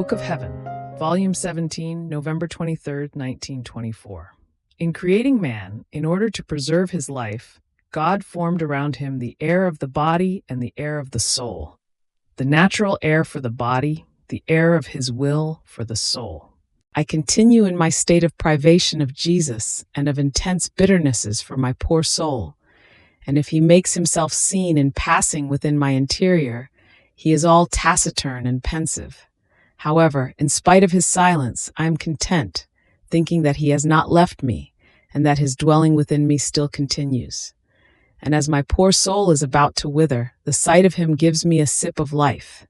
Book of Heaven, Volume 17, November 23, 1924. In creating man, in order to preserve his life, God formed around him the air of the body and the air of the soul, the natural air for the body, the air of his will for the soul. I continue in my state of privation of Jesus and of intense bitternesses for my poor soul, and if he makes himself seen in passing within my interior, he is all taciturn and pensive. However, in spite of his silence, I am content, thinking that he has not left me, and that his dwelling within me still continues. And as my poor soul is about to wither, the sight of him gives me a sip of life,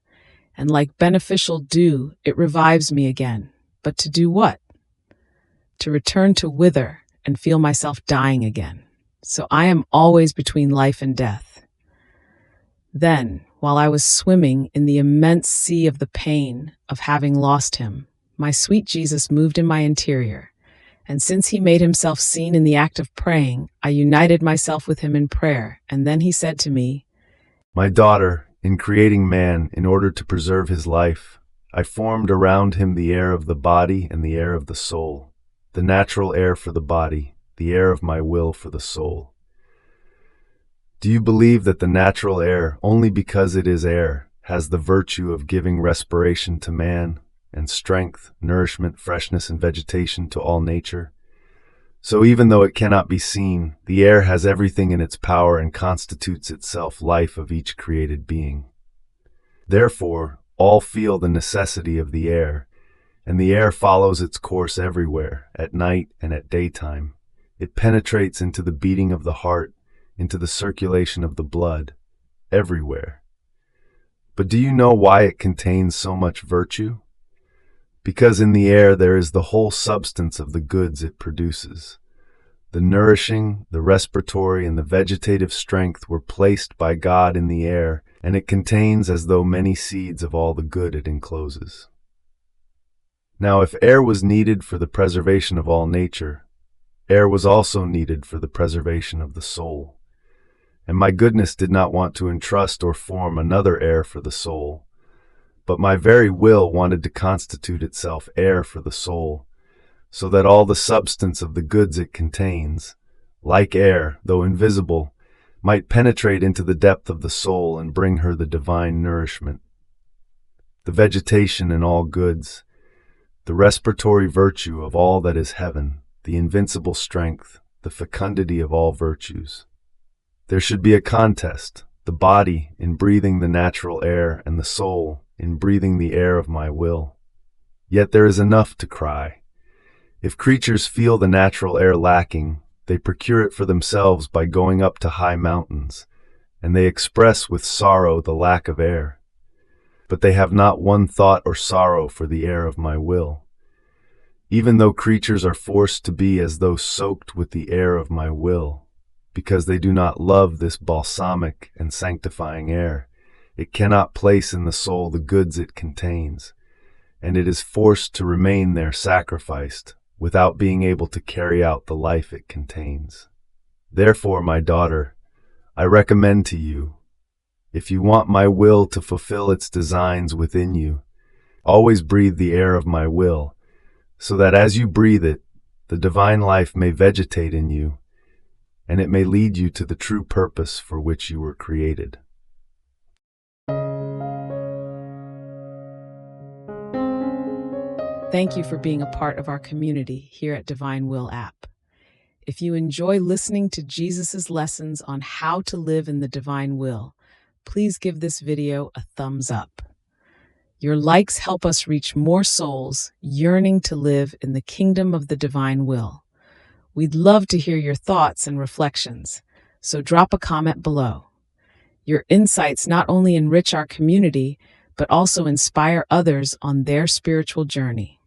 and like beneficial dew, it revives me again. But to do what? To return to wither and feel myself dying again. So I am always between life and death. Then, while I was swimming in the immense sea of the pain of having lost him, my sweet Jesus moved in my interior, and since he made himself seen in the act of praying, I united myself with him in prayer, and then he said to me, "My daughter, in creating man in order to preserve his life, I formed around him the air of the body and the air of the soul, the natural air for the body, the air of my will for the soul. Do you believe that the natural air, only because it is air, has the virtue of giving respiration to man, and strength, nourishment, freshness, and vegetation to all nature? So even though it cannot be seen, the air has everything in its power and constitutes itself life of each created being. Therefore, all feel the necessity of the air, and the air follows its course everywhere, at night and at daytime. It penetrates into the beating of the heart, into the circulation of the blood, everywhere. But do you know why it contains so much virtue? Because in the air there is the whole substance of the goods it produces. The nourishing, the respiratory, and the vegetative strength were placed by God in the air, and it contains as though many seeds of all the good it encloses. Now, if air was needed for the preservation of all nature, air was also needed for the preservation of the soul. And my goodness did not want to entrust or form another air for the soul, but my very will wanted to constitute itself air for the soul, so that all the substance of the goods it contains, like air, though invisible, might penetrate into the depth of the soul and bring her the divine nourishment. The vegetation in all goods, the respiratory virtue of all that is heaven, the invincible strength, the fecundity of all virtues. There should be a contest, the body in breathing the natural air and the soul in breathing the air of my will. Yet there is enough to cry. If creatures feel the natural air lacking, they procure it for themselves by going up to high mountains, and they express with sorrow the lack of air. But they have not one thought or sorrow for the air of my will. Even though creatures are forced to be as though soaked with the air of my will, because they do not love this balsamic and sanctifying air, it cannot place in the soul the goods it contains, and it is forced to remain there sacrificed, without being able to carry out the life it contains. Therefore, my daughter, I recommend to you, if you want my will to fulfill its designs within you, always breathe the air of my will, so that as you breathe it, the divine life may vegetate in you, and it may lead you to the true purpose for which you were created. Thank you for being a part of our community here at Divine Will app. If you enjoy listening to Jesus' lessons on how to live in the divine will, please give this video a thumbs up. Your likes help us reach more souls yearning to live in the kingdom of the divine will. We'd love to hear your thoughts and reflections, so drop a comment below. Your insights not only enrich our community, but also inspire others on their spiritual journey.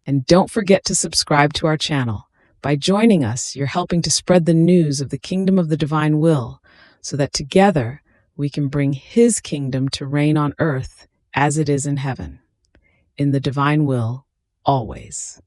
And don't forget to subscribe to our channel. By joining us, you're helping to spread the news of the kingdom of the divine will, so that together we can bring his kingdom to reign on earth as it is in heaven. In the divine will, always.